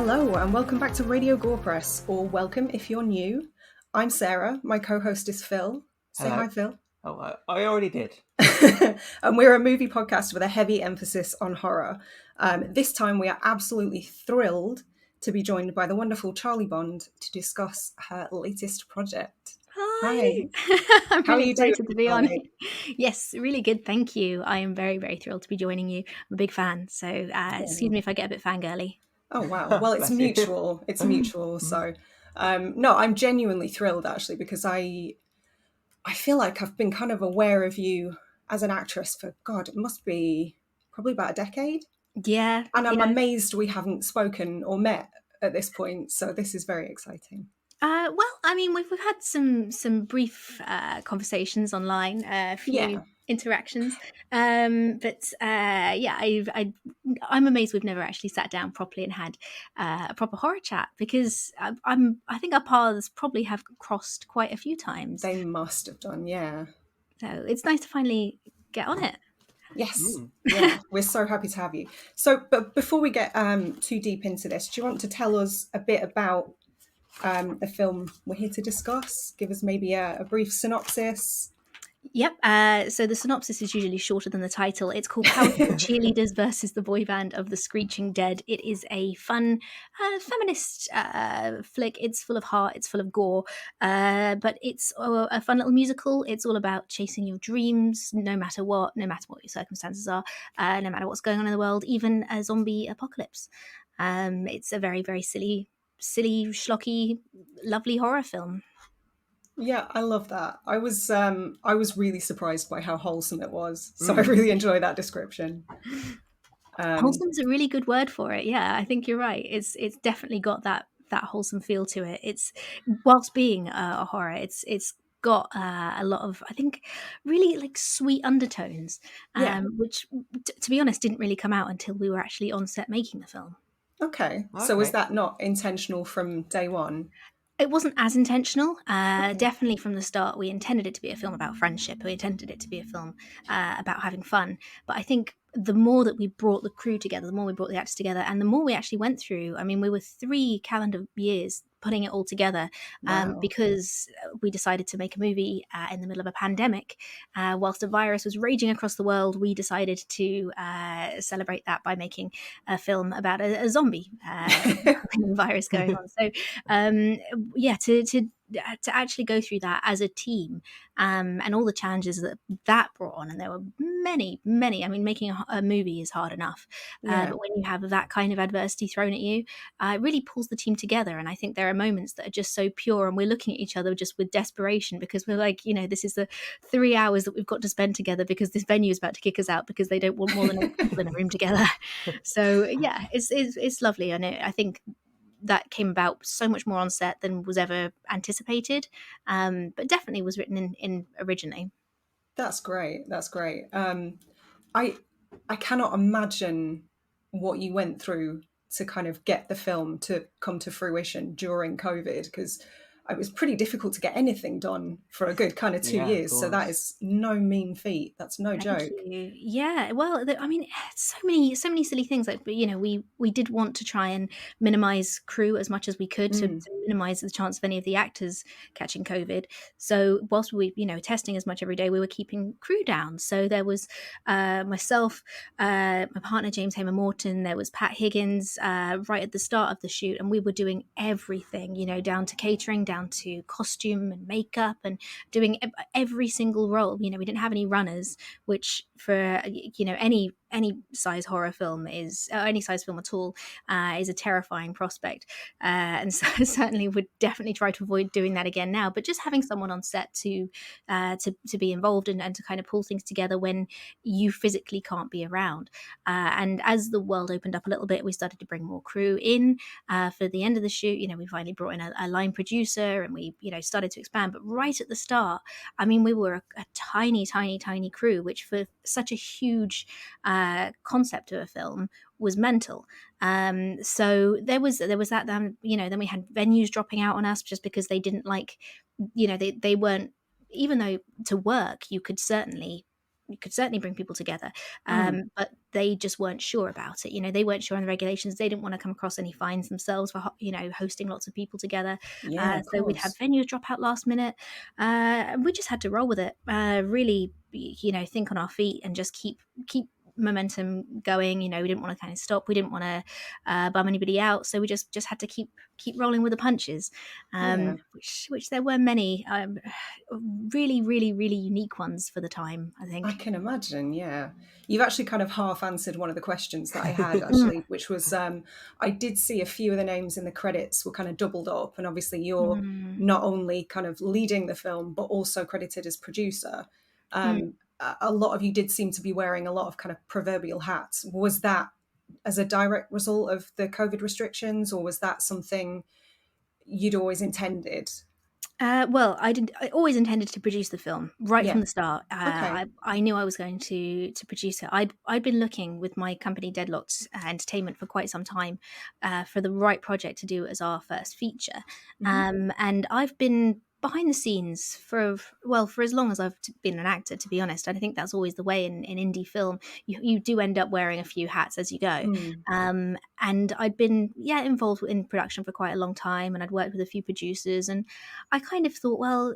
Hello and welcome back to Radio Gore Press, or welcome if you're new. I'm Sarah, my co-host is Phil. Say Hello. hi, Phil. Oh, I already did. And we're a movie podcast with a heavy emphasis on horror. This time we are absolutely thrilled to be joined by the wonderful Charlie Bond to discuss her latest project. Hi. I'm How are really you doing, excited to be on. Charlie? Yes, really good. Thank you. I am very, very thrilled to be joining you. I'm a big fan. So excuse me if I get a bit fangirly. Oh, wow. Well, it's Bless you. mutual. It's mutual. So, no, I'm genuinely thrilled, actually, because I feel like I've been kind of aware of you as an actress for, God, it must be probably about a decade. Yeah. And I'm yeah. amazed we haven't spoken or met at this point. So this is very exciting. Well, I mean, we've had some brief conversations online, a few interactions, but I'm amazed we've never actually sat down properly and had a proper horror chat, because I think our paths probably have crossed quite a few times. They must have done, yeah. So it's nice to finally get on it. Yes, yeah, we're so happy to have you. So, but before we get too deep into this, do you want to tell us a bit about the film we're here to discuss? Give us maybe a brief synopsis. Yep. So the synopsis is usually shorter than the title. It's called Powertool Cheerleaders versus the Boyband of the Screeching Dead. It is a fun feminist flick. It's full of heart. It's full of gore. But it's a fun little musical. It's all about chasing your dreams, no matter what your circumstances are, no matter what's going on in the world, even a zombie apocalypse. It's a very, very silly, schlocky, lovely horror film. Yeah, I love that. I was really surprised by how wholesome it was. So I really enjoy that description. Wholesome is a really good word for it. Yeah, I think you're right. It's definitely got that wholesome feel to it. It's, whilst being a horror, it's got a lot of, I think, really like sweet undertones, which to be honest didn't really come out until we were actually on set making the film. Okay. So was that not intentional from day one? It wasn't as intentional. Definitely from the start, we intended it to be a film about friendship. We intended it to be a film about having fun. But I think the more that we brought the crew together, the more we brought the actors together, and the more we actually went through, I mean, we were 3 calendar years putting it all together, because we decided to make a movie in the middle of a pandemic. Whilst a virus was raging across the world, we decided to celebrate that by making a film about a zombie virus going on. So to actually go through that as a team, and all the challenges that brought on, and there were many, I mean, making a movie is hard enough, but when you have that kind of adversity thrown at you, it really pulls the team together. And I think there are moments that are just so pure, and we're looking at each other just with desperation, because we're like, this is the 3 hours that we've got to spend together, because this venue is about to kick us out because they don't want more than 8 people in a room together. So yeah, it's lovely, and I think that came about so much more on set than was ever anticipated, but definitely was written in originally. That's great. I cannot imagine what you went through to kind of get the film to come to fruition during COVID, because it was pretty difficult to get anything done for a good kind of 2 years. So that is no mean feat. That's no joke. Thank you. Yeah, well, I mean, so many silly things. Like, we did want to try and minimize crew as much as we could to minimize the chance of any of the actors catching COVID. So whilst we, testing as much every day, we were keeping crew down. So there was myself, my partner James Hamer Morton. There was Pat Higgins right at the start of the shoot, and we were doing everything, down to catering, down to costume and makeup, and doing every single role. We didn't have any runners, which for any size horror film is, or any size film at all, is a terrifying prospect, and so certainly would definitely try to avoid doing that again now. But just having someone on set to be involved and to kind of pull things together when you physically can't be around, and as the world opened up a little bit, we started to bring more crew in for the end of the shoot. We finally brought in a line producer, and we started to expand. But right at the start, I mean, we were a tiny crew, which for such a huge concept of a film was mental. So there was that. Then we had venues dropping out on us just because they didn't like, they weren't. Even though to work you could certainly you could certainly bring people together, Mm. but they just weren't sure about it. They weren't sure on the regulations. They didn't want to come across any fines themselves for hosting lots of people together. Yeah, of So we'd have course. venues drop out last minute, and we just had to roll with it. Really, think on our feet and just keep momentum going. We didn't want to kind of stop. We didn't want to bum anybody out, so we just had to keep rolling with the punches. Yeah. Which there were many really, really, really unique ones for the time, I I think. can imagine, yeah. You've actually kind of half answered one of the questions that I had, Mm, actually, which was I did see a few of the names in the credits were kind of doubled up. And obviously, you're mm, not only kind of leading the film, but also credited as producer. mm. A lot of you did seem to be wearing a lot of kind of proverbial hats. Was that as a direct result of the COVID restrictions, or was that something you'd always intended? Well, I always intended to produce the film right Yeah. from the start. Okay. I knew I was going to produce it. I'd been looking with my company Deadlocked Entertainment for quite some time for the right project to do as our first feature, Hmm. and I've been behind the scenes for as long as I've been an actor. To be honest, I think that's always the way in indie film. You do end up wearing a few hats as you go. Mm. And I'd been involved in production for quite a long time, and I'd worked with a few producers, and I kind of thought, well,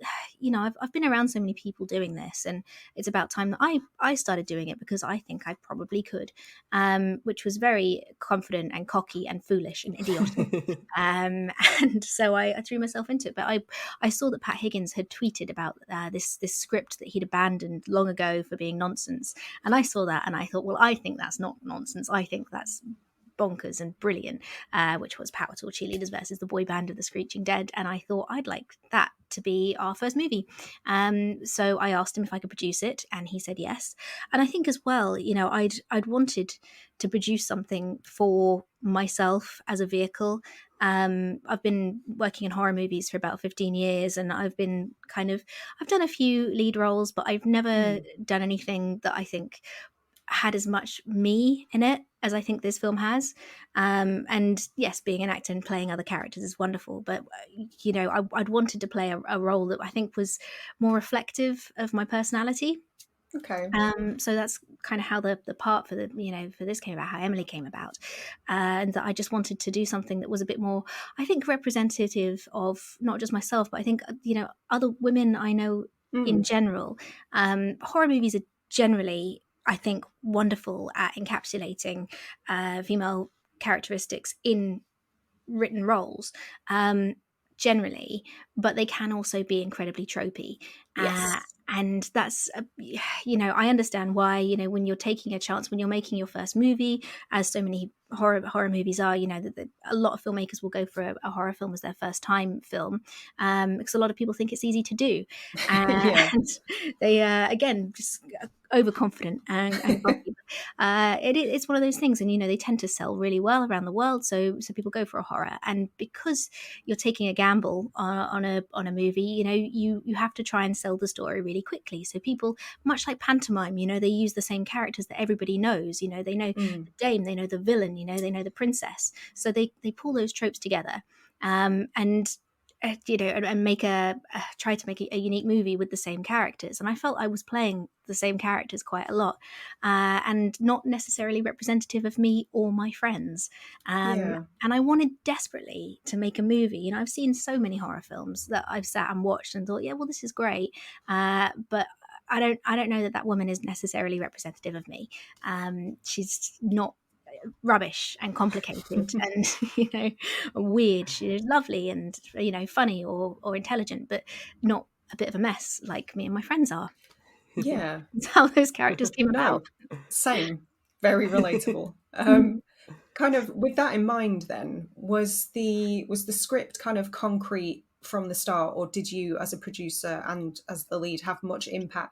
I've been around so many people doing this, and it's about time that I started doing it because I think I probably could, which was very confident and cocky and foolish and idiotic. And so I threw myself into it. But I saw that Pat Higgins had tweeted about this script that he'd abandoned long ago for being nonsense, and I saw that and I thought, well, I think that's not nonsense. I think that's bonkers and brilliant, which was Powertool Cheerleaders versus the Boyband of the Screeching Dead. And I thought I'd like that to be our first movie. So I asked him if I could produce it, and he said yes. And I think as well, I'd wanted to produce something for myself as a vehicle. I've been working in horror movies for about 15 years, and I've done a few lead roles, but I've never Mm. done anything that I think had as much me in it as I think this film has. And yes, being an actor and playing other characters is wonderful, but I'd wanted to play a role that I think was more reflective of my personality. Okay. So that's kind of how the part for for this came about, how Emily came about, and that I just wanted to do something that was a bit more, I think, representative of not just myself, but I think other women I know in Mm. general. Horror movies are generally, I think, wonderful at encapsulating female characteristics in written roles. Generally, but they can also be incredibly tropey. Yes. And that's, I understand why, when you're taking a chance, when you're making your first movie, as so many horror movies are, that a lot of filmmakers will go for a horror film as their first time film, because a lot of people think it's easy to do. Yeah. And they, again, just overconfident and cocky. It's one of those things, and they tend to sell really well around the world, so people go for a horror. And because you're taking a gamble on a movie, you have to try and sell the story really quickly. So people, much like pantomime, they use the same characters that everybody knows. They know Mm. the dame, they know the villain, they know the princess. So they pull those tropes together, and and make try to make a unique movie with the same characters. And I felt I was playing the same characters quite a lot, and not necessarily representative of me or my friends. Yeah. And I wanted desperately to make a movie. I've seen so many horror films that I've sat and watched and thought, yeah, well, this is great, but I don't know that woman is necessarily representative of me. She's not rubbish and complicated and weird. She's lovely and funny or intelligent, but not a bit of a mess like me and my friends are. Yeah. That's how those characters came about. No, same. Very relatable. Mm. Kind of with that in mind, then was the script kind of concrete from the start, or did you, as a producer and as the lead, have much input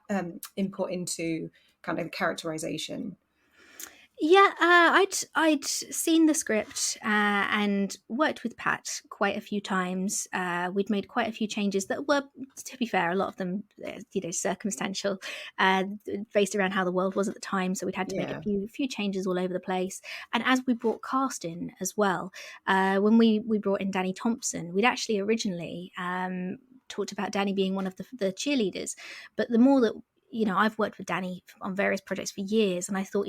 into kind of characterization? Yeah, I'd seen the script and worked with Pat quite a few times. We'd made quite a few changes that were, to be fair, a lot of them, circumstantial, uh, based around how the world was at the time. So we'd had to make a Yeah. few changes all over the place. And as we brought cast in as well, when we brought in Danny Thompson, we'd actually originally talked about Danny being one of the cheerleaders, but the more that I've worked with Danny on various projects for years, and I thought,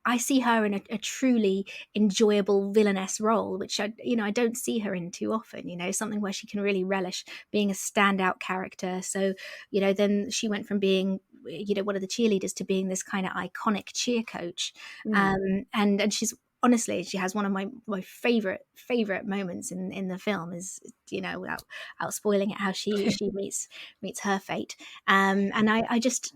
I see her in a truly enjoyable villainess role, which I don't see her in too often. Something where she can really relish being a standout character. So then she went from being one of the cheerleaders to being this kind of iconic cheer coach, and she's honestly, she has one of my favorite moments in the film is, without spoiling it, how she meets her fate. And I just,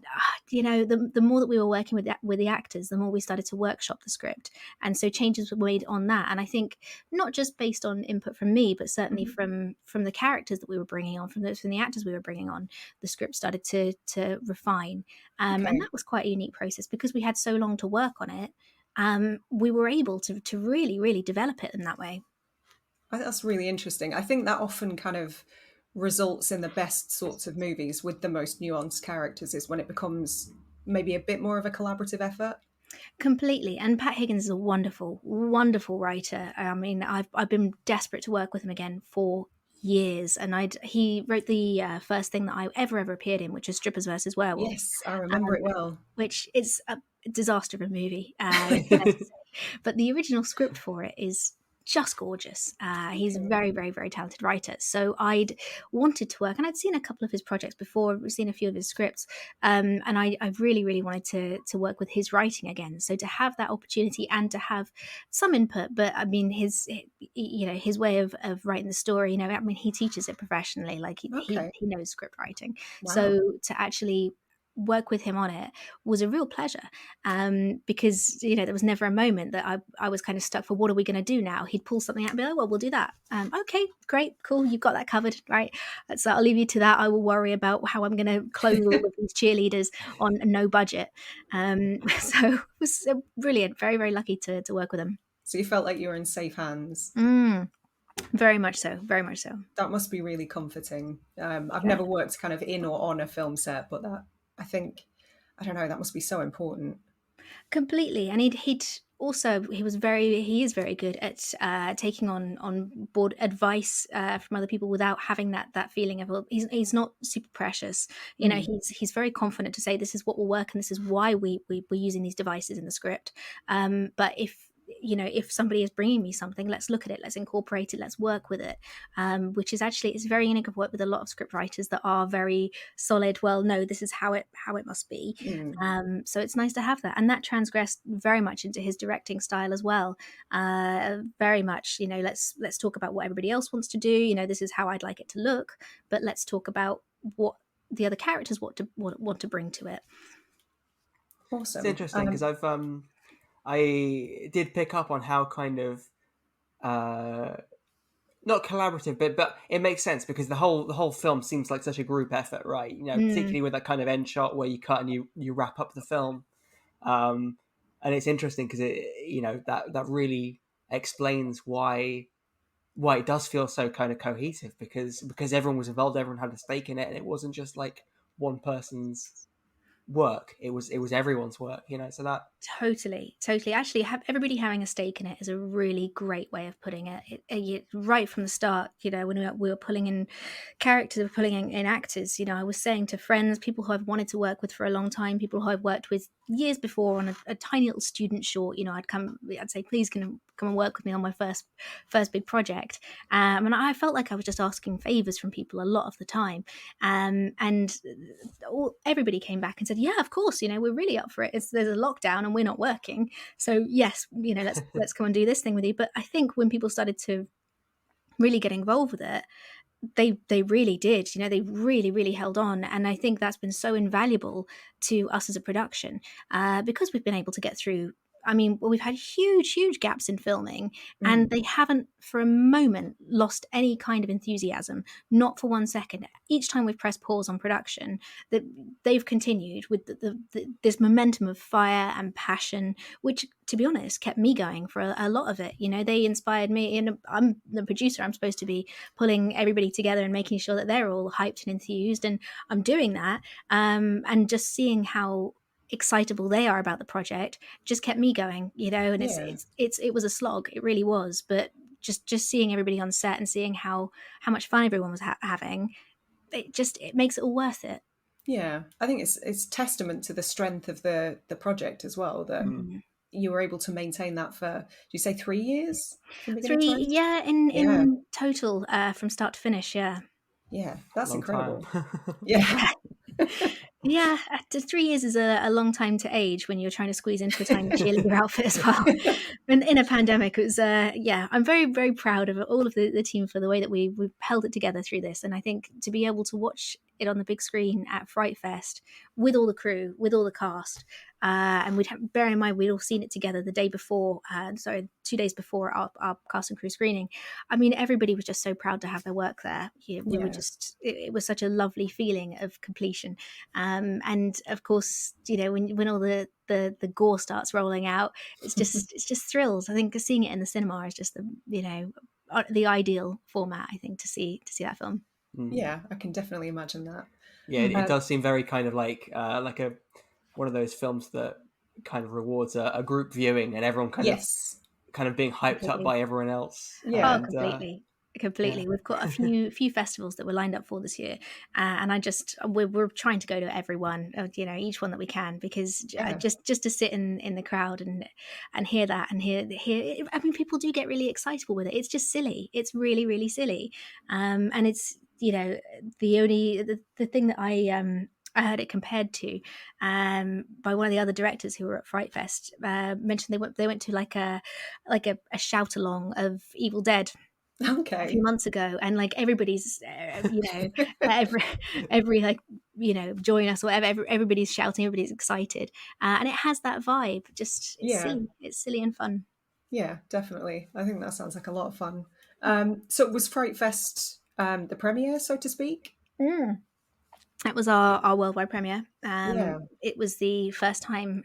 the more that we were working with the actors, the more we started to workshop the script, and so changes were made on that. And I think not just based on input from me, but certainly from the characters that we were bringing on, from the actors we were bringing on, the script started to refine. And that was quite a unique process because we had so long to work on it. We were able to really, really develop it in that way. That's really interesting. I think that often kind of results in the best sorts of movies with the most nuanced characters, is when it becomes maybe a bit more of a collaborative effort. Completely. And Pat Higgins is a wonderful, wonderful writer. I mean, I've been desperate to work with him again for years, and he wrote the first thing that I ever appeared in, which is Strippers versus Werewolves. Yes, I remember it well. Which is a disaster of a movie, but the original script for it is just gorgeous. He's a very, very, very talented writer. So I'd wanted to work, and I'd seen a couple of his projects before, I've seen a few of his scripts, and I really, really wanted to work with his writing again. So to have that opportunity and to have some input, but I mean, his way of writing the story, I mean, he teaches it professionally, like he knows script writing. Wow. So to actually work with him on it was a real pleasure, because there was never a moment that I was kind of stuck for what are we going to do now. He'd pull something out and be like, well, we'll do that. Okay, great, cool, you've got that covered, right? So I'll leave you to that. I will worry about how I'm going to clothe all of these cheerleaders on a no budget. So it was brilliant, very, very lucky to work with him. So you felt like you were in safe hands. Very much so, very much so. That must be really comforting. I've never worked kind of in or on a film set, but that, I think, I don't know, that must be so important. Completely. And he is very good at taking on board advice from other people without having that feeling of, well, he's not super precious. He's very confident to say this is what will work and this is why we're using these devices in the script. But if somebody is bringing me something, let's look at it, let's incorporate it, let's work with it, which is actually, it's very unique. I've worked with a lot of script writers that are very solid, well, no, this is how it must be. So it's nice to have that, and that transgressed very much into his directing style as well. Very much, let's talk about what everybody else wants to do, this is how I'd like it to look, but let's talk about what the other characters want to bring to it. Awesome. It's interesting because I did pick up on how kind of not collaborative, but it makes sense because the whole film seems like such a group effort, right? Particularly with that kind of end shot where you cut and you wrap up the film, and it's interesting because that really explains why it does feel so kind of cohesive because everyone was involved, everyone had a stake in it, and it wasn't just like one person's work, it was everyone's work, so that totally actually everybody having a stake in it is a really great way of putting it, right from the start. When we were pulling in characters, pulling in actors, I was saying to friends, people who I've wanted to work with for a long time, people who I've worked with years before on a tiny little student short, I'd say, please come and work with me on my first big project, and I felt like I was just asking favors from people a lot of the time, and everybody came back and said, yeah, of course, we're really up for it. There's a lockdown and we're not working, so yes, let's come and do this thing with you. But I think when people started to really get involved with it, they really did, they really, really held on. And I think that's been so invaluable to us as a production, because we've been able to get through. I mean, we've had huge gaps in filming, and they haven't for a moment lost any kind of enthusiasm, not for 1 second. Each time we've pressed pause on production, that they've continued with this momentum of fire and passion, which, to be honest, kept me going for a lot of it. They inspired me, and I'm the producer. I'm supposed to be pulling everybody together and making sure that they're all hyped and enthused, and I'm doing that. And just seeing how excitable they are about the project just kept me going, and it was a slog, it really was, but just seeing everybody on set and seeing how much fun everyone was having, it makes it all worth it. Yeah, I think it's testament to the strength of the project as well that you were able to maintain that for, do you say 3 years from beginning to end? Yeah, Yeah, in total, from start to finish, yeah. yeah, that's Long time. incredible. Yeah. Yeah, 3 years is a long time to age when you're trying to squeeze into a tiny cheerleader outfit as well. In a pandemic, it was, yeah, I'm very, very proud of all of the team for the way that we've held it together through this. And I think to be able to watch it on the big screen at Fright Fest with all the crew, with all the cast, and bear in mind, we'd all seen it together the day before, 2 days before our cast and crew screening. I mean, everybody was just so proud to have their work there. We were just, it was such a lovely feeling of completion. And of course, when all the gore starts rolling out, it's just thrills. I think seeing it in the cinema is just the ideal format, I think, to see that film. Yeah, I can definitely imagine that. Yeah, it does seem very kind of like one of those films that kind of rewards a group viewing and everyone kind of being hyped up by everyone else. Yeah. Completely. We've got a few festivals that we're lined up for this year, and we're trying to go to every one, each one that we can, because just to sit in the crowd and hear that and hear. I mean, people do get really excitable with it. It's just silly. It's really, really silly, and it's the thing that I heard it compared to by one of the other directors who were at Fright Fest. Mentioned they went to like a shout along of Evil Dead a few months ago, and like everybody's every like join us or whatever, everybody's shouting, everybody's excited, and it has that vibe. Just it's silly and fun. Yeah, definitely. I think that sounds like a lot of fun. So was Fright Fest the premiere, so to speak? That was our worldwide premiere. It was the first time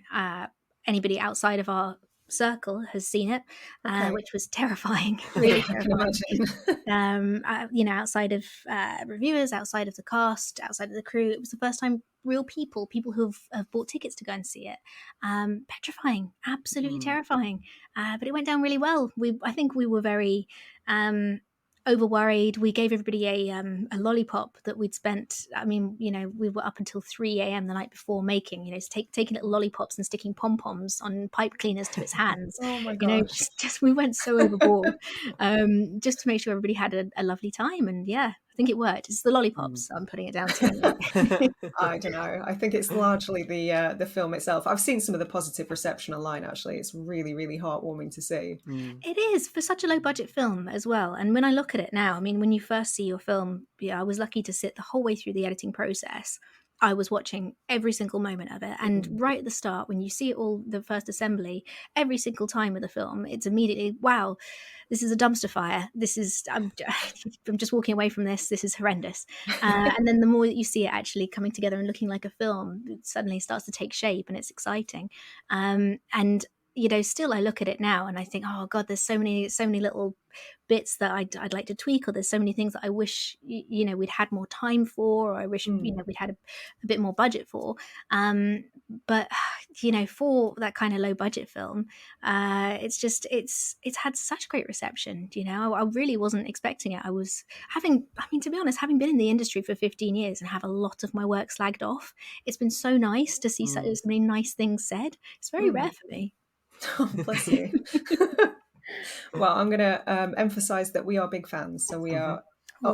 anybody outside of our circle has seen it, which was terrifying, really terrifying. Outside of reviewers, outside of the cast, outside of the crew, it was the first time real people who have bought tickets to go and see it. Petrifying, absolutely terrifying. But it went down really well. I think we were very over worried. We gave everybody a lollipop that we'd spent. I mean, we were up until 3 a.m. the night before making. Taking little lollipops and sticking pom poms on pipe cleaners to its hands. Oh my gosh! Just we went so overboard, just to make sure everybody had a lovely time. And yeah, I think it worked. It's the lollipops I'm putting it down to. I don't know. I think it's largely the film itself. I've seen some of the positive reception online. Actually, it's really, really heartwarming to see. It is, for such a low budget film as well. And when I look at it now, I mean, when you first see your film, I was lucky to sit the whole way through the editing process. I was watching every single moment of it. And right at the start, when you see it all, the first assembly, every single time with the film, it's immediately, wow, this is a dumpster fire. I'm just walking away from this. This is horrendous. And then the more that you see it actually coming together and looking like a film, it suddenly starts to take shape and it's exciting. And still I look at it now and I think, oh God, there's so many little bits that I'd like to tweak, or there's so many things that I wish we'd had more time for, or I wish we'd had a bit more budget for. But for that kind of low budget film, it's had such great reception. I really wasn't expecting it. To be honest, having been in the industry for 15 years and have a lot of my work slagged off, it's been so nice to see so many nice things said. It's very rare for me. Oh, bless you. Well, I'm going to emphasize that we are big fans. So we are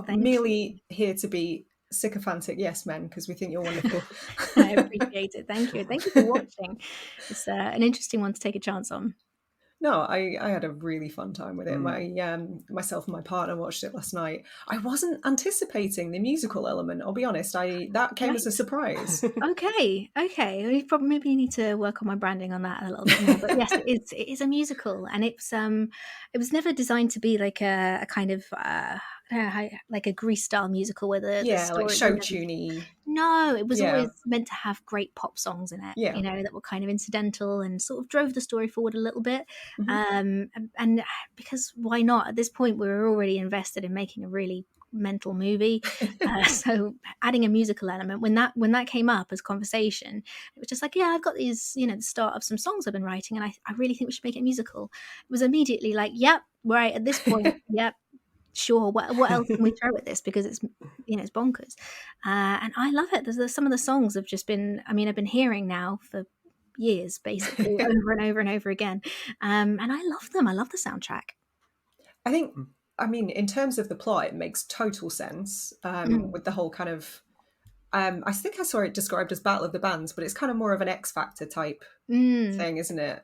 merely here to be sycophantic yes men, because we think you're wonderful. I appreciate it. Thank you. Thank you for watching. It's an interesting one to take a chance on. No, I had a really fun time with it. Myself and my partner watched it last night. I wasn't anticipating the musical element. I'll be honest. That came as a surprise. Okay. We probably maybe need to work on my branding on that a little bit more. But yes, it is a musical, and it was never designed to be like a kind of like a Grease style musical where the story, like show tuney. No, it was always meant to have great pop songs in it, that were kind of incidental and sort of drove the story forward a little bit. And because why not? At this point, we were already invested in making a really mental movie. So adding a musical element, when that came up as conversation, it was just like, I've got these, the start of some songs I've been writing, and I really think we should make it a musical. It was immediately like, yep, right, at this point, yep. sure, what else can we throw at this, because it's, you know, it's bonkers. And I love it. There's some of the songs have just been, I mean, I've been hearing now for years, basically, over and over and over again, and I love them. I love the soundtrack. I think, I mean, in terms of the plot, it makes total sense, with the whole kind of, I think I saw it described as Battle of the Bands, but it's kind of more of an X Factor type thing, isn't it?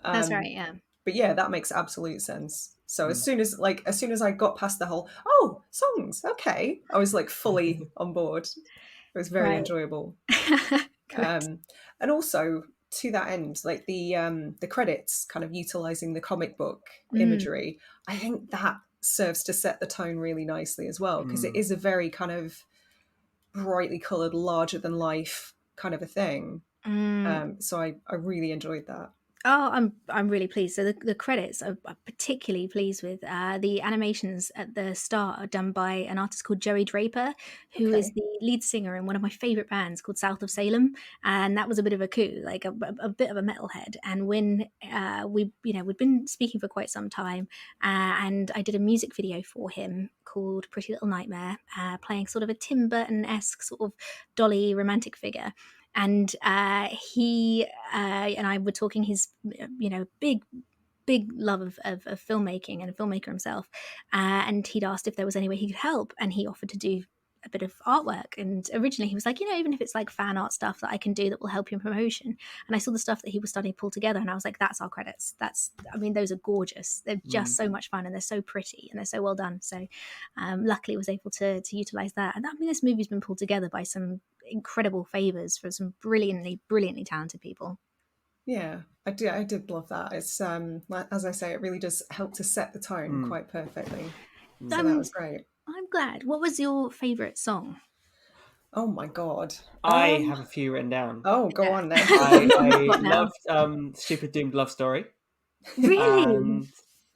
That's right, yeah. But yeah, that makes absolute sense. So as soon as I got past the whole, oh, songs, okay, I was like fully on board. It was very enjoyable. And also to that end, like the credits kind of utilizing the comic book imagery, I think that serves to set the tone really nicely as well, because it is a very kind of brightly colored, larger than life kind of a thing. So I really enjoyed that. Oh, I'm really pleased. So the credits I'm particularly pleased with. The animations at the start are done by an artist called Joey Draper, who is the lead singer in one of my favorite bands called South of Salem, and that was a bit of a coup, like a bit of a metalhead. And when we'd been speaking for quite some time, and I did a music video for him called Pretty Little Nightmare, playing sort of a Tim Burton-esque sort of dolly romantic figure. And he and I were talking his, big love of filmmaking, and a filmmaker himself. And he'd asked if there was any way he could help, and he offered to do a bit of artwork. And originally he was like, even if it's like fan art stuff that I can do that will help you in promotion. And I saw the stuff that he was starting to pull together, and I was like, that's our credits. Those are gorgeous. They're just so much fun, and they're so pretty, and they're so well done. So luckily I was able to utilize that. And I mean, this movie's been pulled together by some incredible favors for some brilliantly talented people. Yeah, I did love that. It's as I say, it really does help to set the tone quite perfectly. So that was great. I'm glad. What was your favorite song? Oh my god, I have a few written down. Oh, go on then. I loved Superdoomed Love Story. Really? And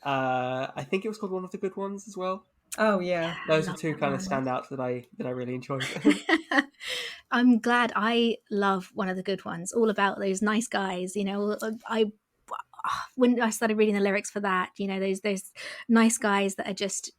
I think it was called One of the Good Ones as well. Oh yeah, those are two kind of standouts that I really enjoyed. I'm glad. I love One of the Good Ones. All about those nice guys. When I started reading the lyrics for that, those nice guys that are just,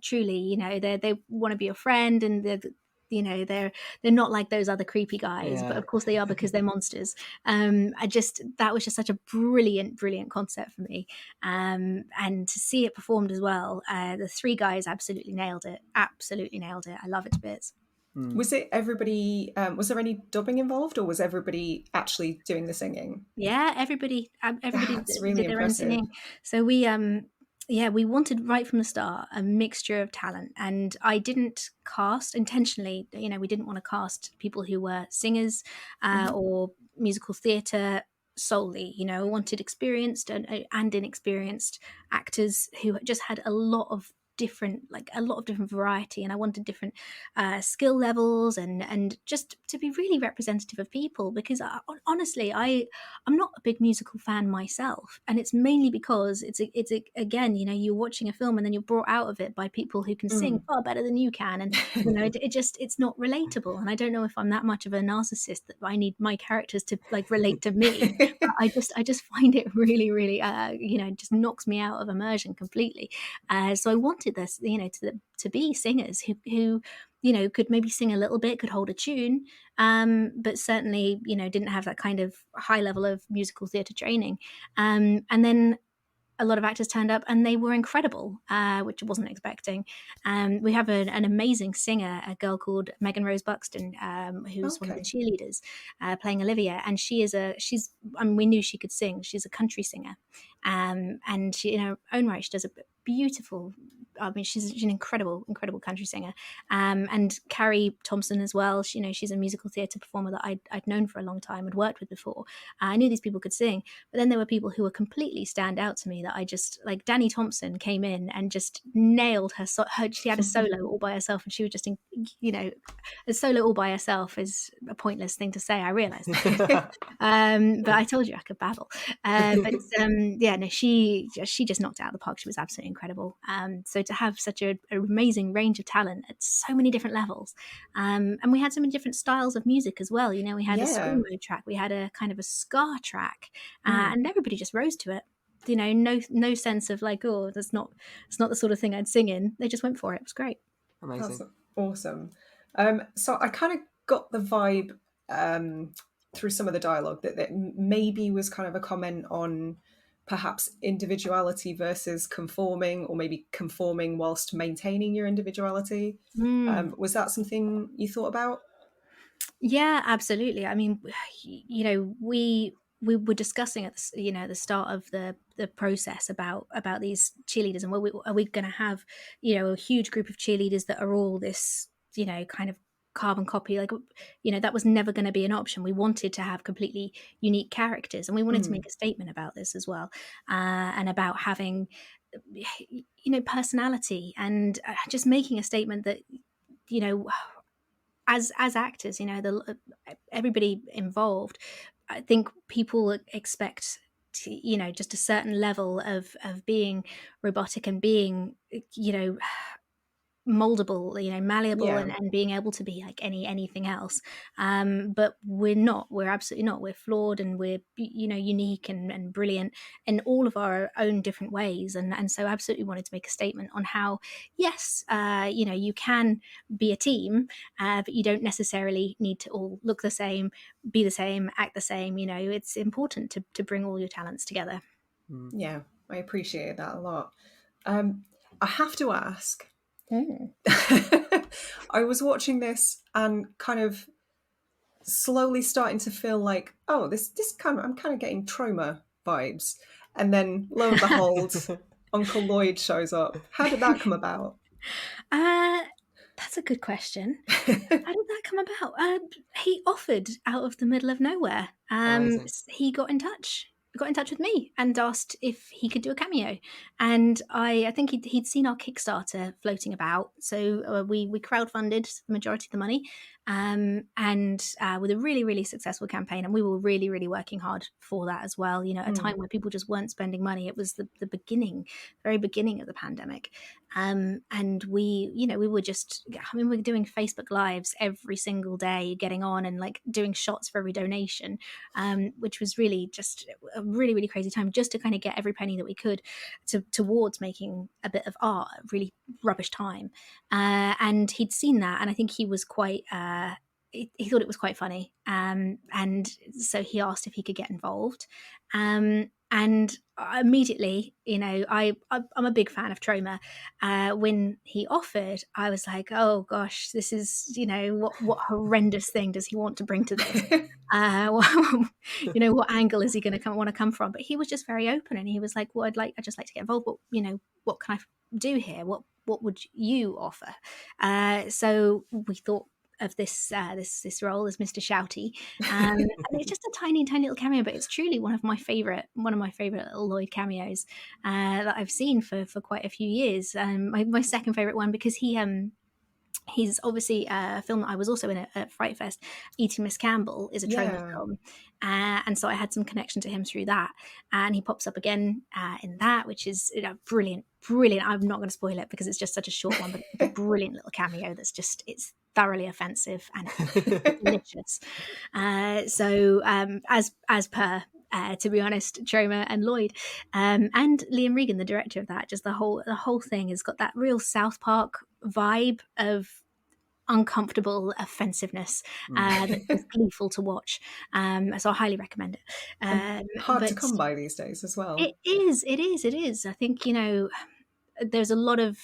truly, they want to be a friend, and they're not like those other creepy guys, but of course they are, because they're monsters. That was just such a brilliant concept for me, and to see it performed as well. The three guys absolutely nailed it. I love it to bits. Was it everybody? Was there any dubbing involved, or was everybody actually doing the singing? Yeah, everybody That's really did their impressive. own singing. So we wanted right from the start a mixture of talent, and I didn't cast intentionally. We didn't want to cast people who were singers or musical theatre solely. I wanted experienced and inexperienced actors who just had a lot of different variety, and I wanted different skill levels, and just to be really representative of people, because honestly I'm not a big musical fan myself, and it's mainly because it's again, you're watching a film and then you're brought out of it by people who can sing far better than you can, and it's not relatable. And I don't know if I'm that much of a narcissist that I need my characters to like relate to me. But I just find it really just knocks me out of immersion completely. So I wanted this, to be singers who could maybe sing a little bit, could hold a tune, but certainly, didn't have that kind of high level of musical theatre training. And then a lot of actors turned up, and they were incredible, which I wasn't expecting. We have an amazing singer, a girl called Megan Rose Buxton, who's one of the cheerleaders, playing Olivia, and we knew she could sing. She's a country singer, and she, in her own right, she does a beautiful. She's an incredible country singer, and Carrie Thompson as well. She's a musical theatre performer that I'd known for a long time, had worked with before. I knew these people could sing, but then there were people who were completely stand out to me that I just like. Danny Thompson came in and just nailed her. She had a solo all by herself, and she was just, a solo all by herself is a pointless thing to say. I realised, but I told you I could babble. She just knocked it out of the park. She was absolutely incredible. So to have such an amazing range of talent at so many different levels, and we had so many different styles of music as well. We had a screamo track, we had a kind of a ska track, and everybody just rose to it. no sense of like, oh, it's not the sort of thing I'd sing in. They just went for it. It was great. Amazing. That's awesome. So I kind of got the vibe through some of the dialogue that maybe was kind of a comment on perhaps individuality versus conforming, or maybe conforming whilst maintaining your individuality. Was that something you thought about? Yeah, absolutely. I mean, we were discussing at the start of the process about these cheerleaders, and are we going to have a huge group of cheerleaders that are all this kind of carbon copy, like that was never going to be an option. We wanted to have completely unique characters, and we wanted to make a statement about this as well, and about having personality, and just making a statement that as actors, everybody involved, I think people expect just a certain level of being robotic and being moldable, malleable, Yeah. and being able to be like anything else, but we're absolutely not. We're flawed, and we're unique and brilliant in all of our own different ways, and so absolutely wanted to make a statement on how, yes, you can be a team, but you don't necessarily need to all look the same, be the same, act the same. It's important to bring all your talents together. Yeah, I appreciate that a lot. I have to ask, I was watching this and kind of slowly starting to feel like, oh, this kind of, I'm kind of getting trauma vibes. And then lo and behold, Uncle Lloyd shows up. How did that come about? That's a good question. How did that come about? He offered out of the middle of nowhere. He got in touch with me and asked if he could do a cameo, and I think he'd seen our Kickstarter floating about, so we crowdfunded the majority of the money, and with a really, really successful campaign, and we were really, really working hard for that as well. A time where people just weren't spending money. It was the very beginning of the pandemic, and we were just, we were doing Facebook Lives every single day, getting on and like doing shots for every donation, which was really just a really, really crazy time, just to kind of get every penny that we could towards making a bit of art. Really rubbish time, and he'd seen that, and I think he was quite he thought it was quite funny, and so he asked if he could get involved, and immediately, I'm a big fan of Troma. When he offered, I was like, oh gosh, this is, what horrendous thing does he want to bring to this? What angle is he going to want to come from? But he was just very open, and he was like, well, I'd just like to get involved, but what can I do here? What would you offer? So we thought of this role as Mr. Shouty, and it's just a tiny little cameo, but it's truly one of my favorite little Lloyd cameos that I've seen for quite a few years. My second favorite one, because he's obviously a film that I was also in at Fright Fest. Eating Miss Campbell is a Troma film, and so I had some connection to him through that, and he pops up again in that, which is brilliant. I'm not going to spoil it because it's just such a short one, but a brilliant little cameo that's just, it's thoroughly offensive and delicious. So as per to be honest, Troma and Lloyd, and Liam Regan, the director of that, just the whole thing has got that real South Park vibe of uncomfortable offensiveness that's gleeful to watch. So I highly recommend it. Hard to come by these days as well. It is. I think, there's a lot of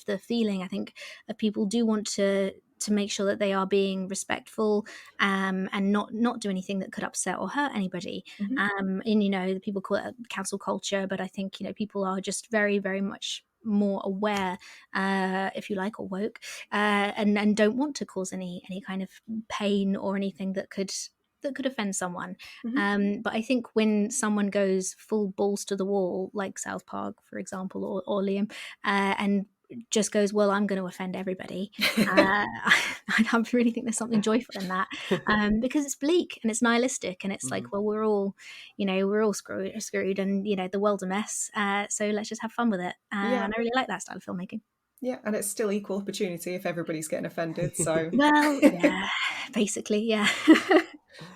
the feeling, I think, of people do want to make sure that they are being respectful, and not do anything that could upset or hurt anybody. And people call it cancel culture, but I think people are just very, very much more aware, if you like, or woke, and don't want to cause any kind of pain or anything that could offend someone. But I think when someone goes full balls to the wall, like South Park, for example, or Liam, and just goes, well, I'm going to offend everybody. I really think there's something joyful in that, because it's bleak and it's nihilistic, and it's like, well, we're all screwed, and the world's a mess. So let's just have fun with it. And I really like that style of filmmaking. Yeah, and it's still equal opportunity if everybody's getting offended. So well, yeah, basically, yeah.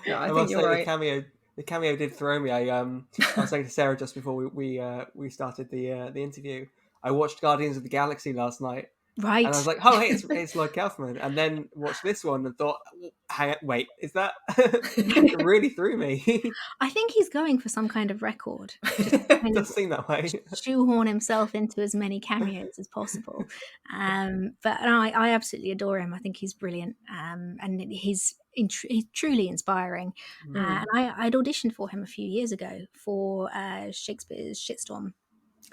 No, I think you're right. The cameo the cameo did throw me. I was saying to Sarah just before we started the interview. I watched Guardians of the Galaxy last night, Right. and I was like, oh, hey, it's Lloyd Kaufman. And then watched this one and thought, wait, is that? It really threw me. I think he's going for some kind of record. It does seem that way. Shoehorn himself into as many cameos as possible. But I absolutely adore him. I think he's brilliant. And he's truly inspiring. And I'd auditioned for him a few years ago for Shakespeare's Shitstorm.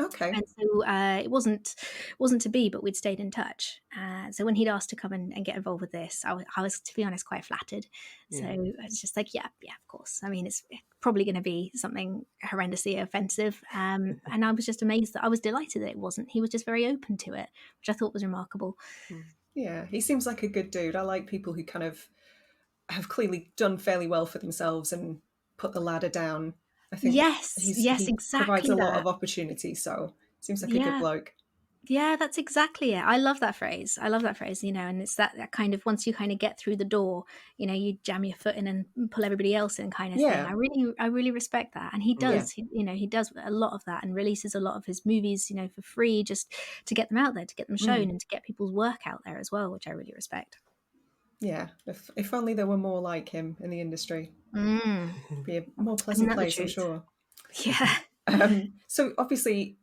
Okay. And so it wasn't to be, but we'd stayed in touch. So when he'd asked to come and get involved with this, I was, to be honest, quite flattered. So it's just like, yeah, of course. I mean, it's probably going to be something horrendously offensive. And I was just amazed I was delighted that it wasn't. He was just very open to it, which I thought was remarkable. Yeah, he seems like a good dude. I like people who kind of have clearly done fairly well for themselves and put the ladder down. I think he exactly. provides a lot of opportunity, so seems like a good bloke. Yeah, that's exactly it. I love that phrase. And it's that kind of, once you kind of get through the door, you jam your foot in and pull everybody else in kind of thing. I really respect that. And he does, he does a lot of that and releases a lot of his movies, for free, just to get them out there, to get them shown and to get people's work out there as well, which I really respect. Yeah, if only there were more like him in the industry. It'd be a more pleasant place, I'm sure. Yeah. So obviously,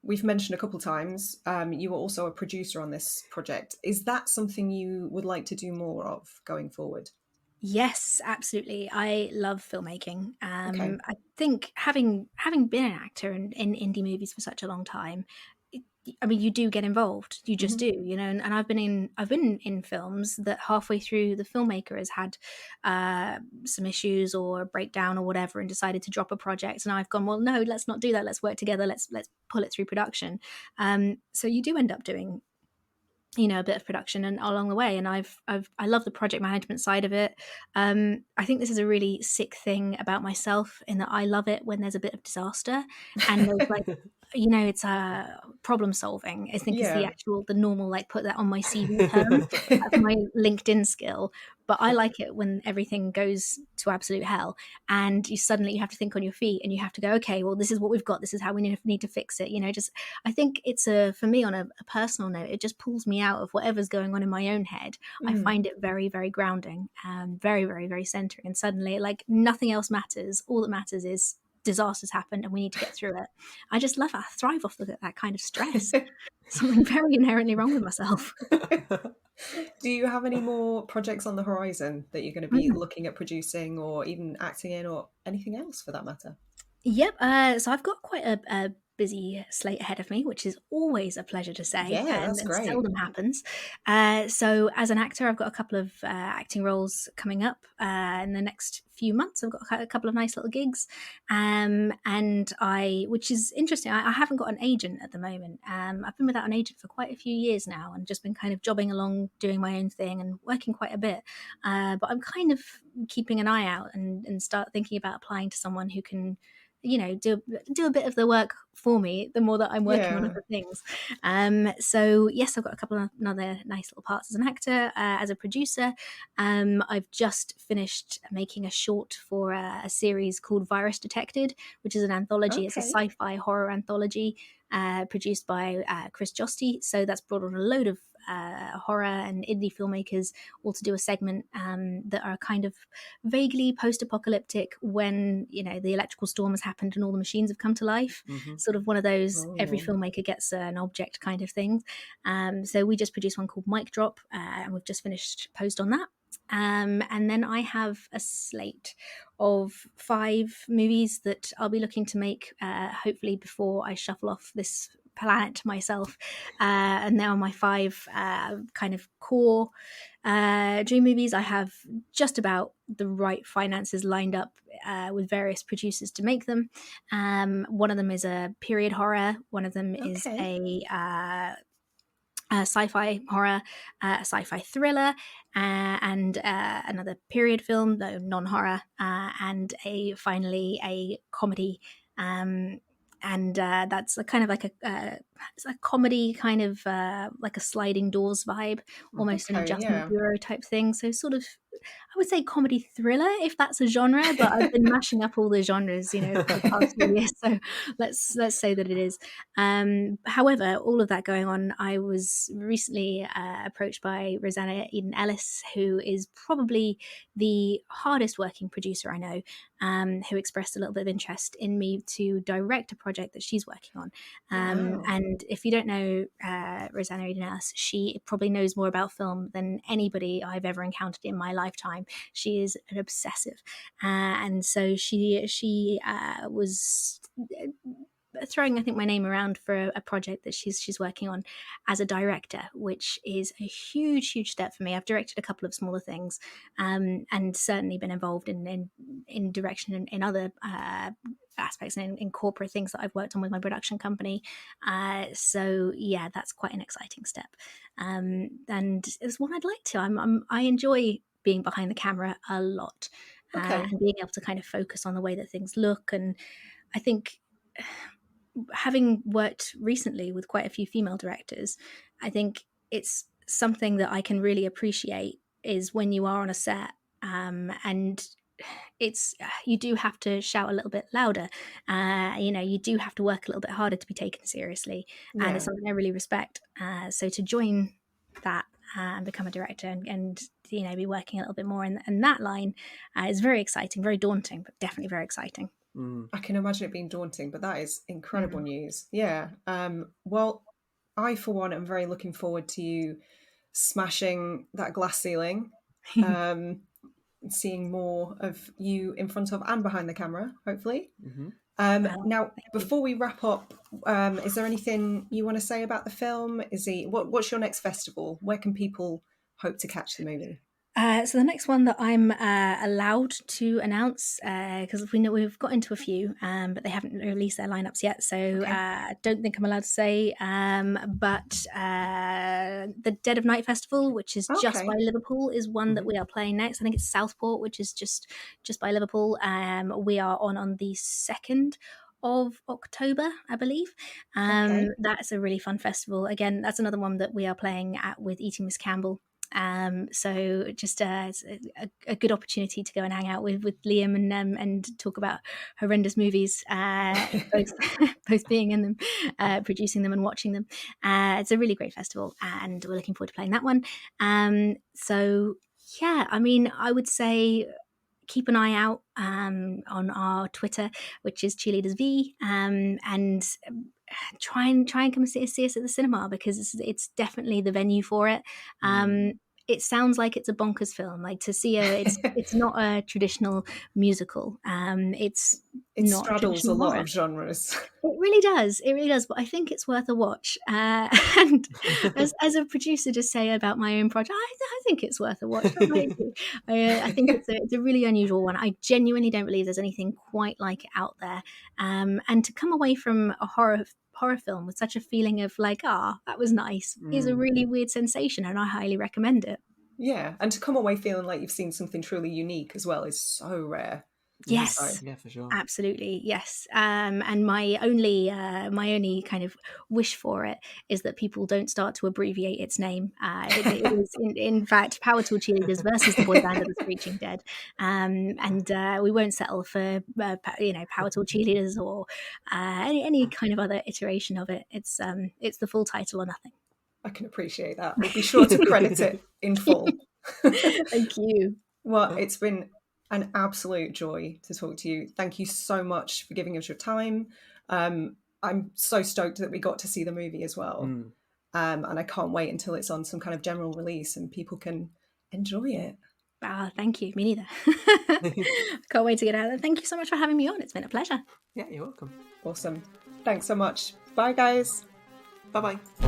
we've mentioned a couple of times, you were also a producer on this project. Is that something you would like to do more of going forward? Yes, absolutely. I love filmmaking. I think having been an actor in indie movies for such a long time, you do get involved. You just do, and I've been in films that halfway through the filmmaker has had some issues or a breakdown or whatever and decided to drop a project, and I've gone, well, no, let's not do that. Let's work together. Let's pull it through production. So you do end up doing a bit of production and along the way, and I love the project management side of it. I think this is a really sick thing about myself, in that I love it when there's a bit of disaster and there's like it's problem solving. I think it's the normal, like, put that on my CV term. That's my LinkedIn skill. But I like it when everything goes to absolute hell and you have to think on your feet and you have to go, okay, well, this is what we've got. This is how we need to fix it. I think it's for me, on a personal note, it just pulls me out of whatever's going on in my own head. I find it very, very grounding, very, very, very centering. And suddenly, like, nothing else matters. All that matters is disasters happened and we need to get through it. I just love it. I thrive off of that kind of stress. Something very inherently wrong with myself. Do you have any more projects on the horizon that you're going to be looking at producing or even acting in, or anything else for that matter? Yep. So I've got quite a busy slate ahead of me, which is always a pleasure to say. Yeah, that's great. Seldom happens. So as an actor, I've got a couple of acting roles coming up in the next few months. I've got a couple of nice little gigs, which is interesting. I haven't got an agent at the moment. I've been without an agent for quite a few years now, and just been kind of jobbing along, doing my own thing, and working quite a bit. But I'm kind of keeping an eye out and start thinking about applying to someone who can, do a bit of the work for me, the more that I'm working on other things. So yes, I've got a couple of other nice little parts as an actor. As a producer, I've just finished making a short for a series called Virus Detected, which is an anthology. It's a sci-fi horror anthology produced by Chris Josty. So that's brought on a load of horror and indie filmmakers, all to do a segment that are kind of vaguely post-apocalyptic, when the electrical storm has happened and all the machines have come to life. Sort of one of those every filmmaker gets an object kind of thing. So we just produced one called Mic Drop, and we've just finished post on that. And then I have a slate of 5 movies that I'll be looking to make, hopefully before I shuffle off this planet myself. And now my 5 kind of core dream movies. I have just about the right finances lined up with various producers to make them. One of them is a period horror. One of them is a sci-fi horror, a sci-fi thriller, and another period film, though non-horror, and finally a comedy. And that's a kind of like it's a comedy, kind of like a sliding doors vibe, almost an adjustment bureau type thing. So sort of would say comedy thriller, if that's a genre, but I've been mashing up all the genres, for the past few years. So let's say that it is. However, all of that going on, I was recently approached by Rosanna Eden Ellis, who is probably the hardest working producer I know, who expressed a little bit of interest in me to direct a project that she's working on. And if you don't know Rosanna Eden Ellis, she probably knows more about film than anybody I've ever encountered in my lifetime. She is an obsessive, and so she was throwing, I think, my name around for a project that she's working on as a director, which is a huge step for me. I've directed a couple of smaller things, and certainly been involved in direction in other aspects and in corporate things that I've worked on with my production company. So yeah, that's quite an exciting step, and it's one I'd like to. I enjoy being behind the camera a lot, and being able to kind of focus on the way that things look. And I think, having worked recently with quite a few female directors, I think it's something that I can really appreciate is when you are on a set, and you do have to shout a little bit louder. You do have to work a little bit harder to be taken seriously, and it's something I really respect. So to join that and become a director and be working a little bit more in that line is very exciting, very daunting, but definitely very exciting. I can imagine it being daunting, but that is incredible news. Yeah. Well, I, for one, am very looking forward to you smashing that glass ceiling, seeing more of you in front of and behind the camera, hopefully. Now, before we wrap up, is there anything you want to say about the film? What's your next festival? Where can people hope to catch the movie? So the next one that I'm allowed to announce, because we know we've got into a few, but they haven't released their lineups yet, so I don't think I'm allowed to say. But the Dead of Night Festival, which is just by Liverpool, is one that we are playing next. I think it's Southport, which is just by Liverpool. We are on the 2nd of October, I believe. That's a really fun festival. Again, that's another one that we are playing at with Eating Miss Campbell. So just it's a good opportunity to go and hang out with Liam and talk about horrendous movies, both being in them, producing them and watching them. It's a really great festival, and we're looking forward to playing that one. So yeah, I mean, I would say keep an eye out on our Twitter, which is Cheerleaders V, and try and come and see us at the cinema, because it's definitely the venue for it. It sounds like it's a bonkers film. Like, to see it's not a traditional musical. It straddles a lot of genres. It really does. But I think it's worth a watch. And as a producer, just say about my own project, I think it's worth a watch. I think it's a really unusual one. I genuinely don't believe there's anything quite like it out there. And to come away from a horror film with such a feeling of like, that was nice, is a really weird sensation, and I highly recommend it. Yeah, and to come away feeling like you've seen something truly unique as well is so rare. Yes, yeah, for sure, absolutely, yes. And my only kind of wish for it is that people don't start to abbreviate its name. It is in fact Powertool Cheerleaders versus the Boyband of the Screeching Dead, and we won't settle for Powertool Cheerleaders or any kind of other iteration of it. It's the full title or nothing. I can appreciate that. We'll be sure to credit it in full. Thank you. Well, it's been an absolute joy to talk to you. Thank you so much for giving us your time. I'm so stoked that we got to see the movie as well. And I can't wait until it's on some kind of general release and people can enjoy it. Thank you. Me neither. Can't wait to get out there. Thank you so much for having me on. It's been a pleasure. Yeah, you're welcome. Awesome. Thanks so much. Bye, guys. Bye-bye.